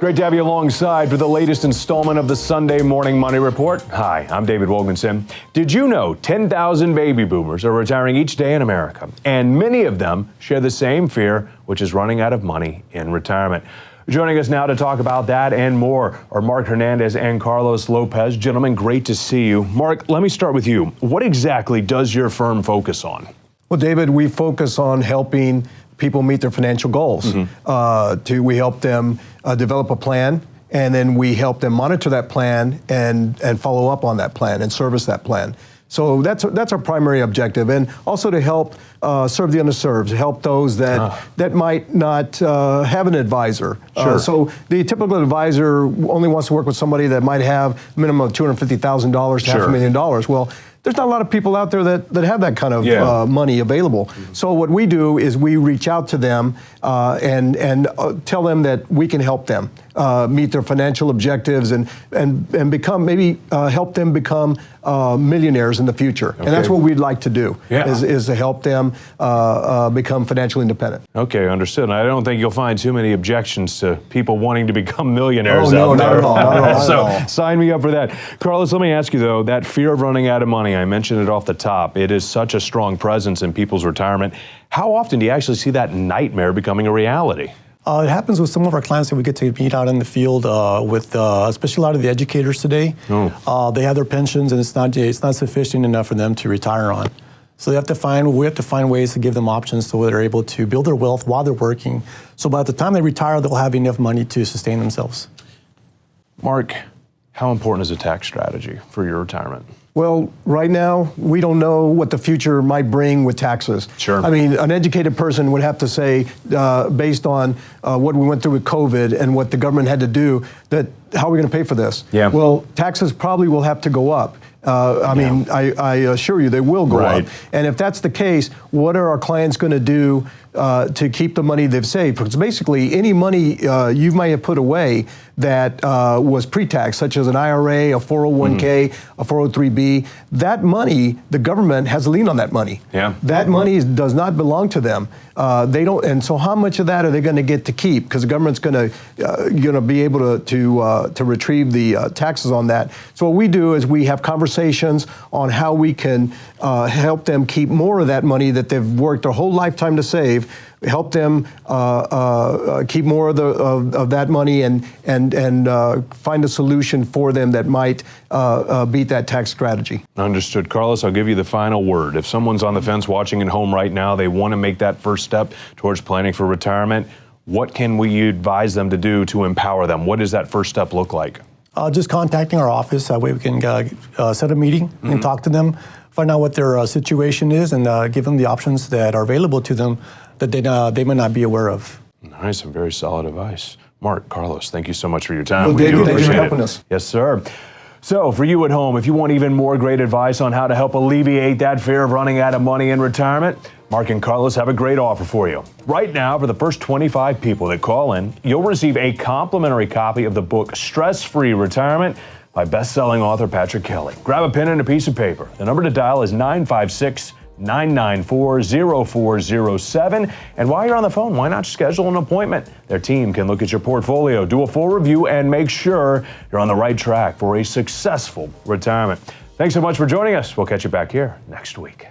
Great to have you alongside for the latest installment of the Sunday Morning Money Report. Hi, I'm David Wilkinson. Did you know 10,000 baby boomers are retiring each day in America? And many of them share the same fear, which is running out of money in retirement. Joining us now to talk about that and more are Mark Hernandez and Carlos Lopez. Gentlemen, great to see you. Mark, let me start with you. What exactly does your firm focus on? Well, David, we focus on helping people meet their financial goals. We help them develop a plan, and then we help them monitor that plan and follow up on that plan and service that plan. So that's our primary objective, and also to help serve the underserved, help those that might not have an advisor. Sure. So the typical advisor only wants to work with somebody that might have a minimum of $250,000 to $500,000. Well, there's not a lot of people out there that have that kind of money available. So what we do is we reach out to them and tell them that we can help them meet their financial objectives and become help them become millionaires in the future. Okay. And that's what we'd like to do is to help them become financially independent. Okay, understood. I don't think you'll find too many objections to people wanting to become millionaires out there. No, not at all. So sign me up for that. Carlos, let me ask you though, that fear of running out of money, I mentioned it off the top. It is such a strong presence in people's retirement. How often do you actually see that nightmare becoming a reality? It happens with some of our clients that we get to meet out in the field with, especially a lot of the educators today. They have their pensions, and it's not sufficient enough for them to retire on. So we have to find ways to give them options so they're able to build their wealth while they're working. So by the time they retire, they'll have enough money to sustain themselves. Mark, how important is a tax strategy for your retirement? Well, right now, we don't know what the future might bring with taxes. Sure. I mean, an educated person would have to say, based on what we went through with COVID and what the government had to do, that how are we going to pay for this? Yeah. Well, taxes probably will have to go up. I mean, I assure you they will go up. And if that's the case, what are our clients going to do to keep the money they've saved? Because basically, any money you might have put away that was pre-tax, such as an IRA, a 401k, a 403b, that money, the government has a lien on that money. Yeah. That money does not belong to them. They don't, and so how much of that are they going to get to keep? Because the government's going to be able to retrieve the taxes on that. So what we do is we have conversations on how we can help them keep more of that money that they've worked their whole lifetime to save. Help them keep more of that money and find a solution for them that might beat that tax strategy. Understood. Carlos, I'll give you the final word. If someone's on the fence watching at home right now, they want to make that first step towards planning for retirement, what can we advise them to do to empower them? What does that first step look like? Just contacting our office. That way we can set a meeting and talk to them, find out what their situation is, and give them the options that are available to them that they may not be aware of. Nice, some very solid advice. Mark, Carlos, thank you so much for your time. Well, David, thank you for helping us. Yes, sir. So for you at home, if you want even more great advice on how to help alleviate that fear of running out of money in retirement, Mark and Carlos have a great offer for you. Right now, for the first 25 people that call in, you'll receive a complimentary copy of the book Stress-Free Retirement by best-selling author Patrick Kelly. Grab a pen and a piece of paper. The number to dial is 956-994-0407. And while you're on the phone, why not schedule an appointment? Their team can look at your portfolio, do a full review, and make sure you're on the right track for a successful retirement. Thanks so much for joining us. We'll catch you back here next week.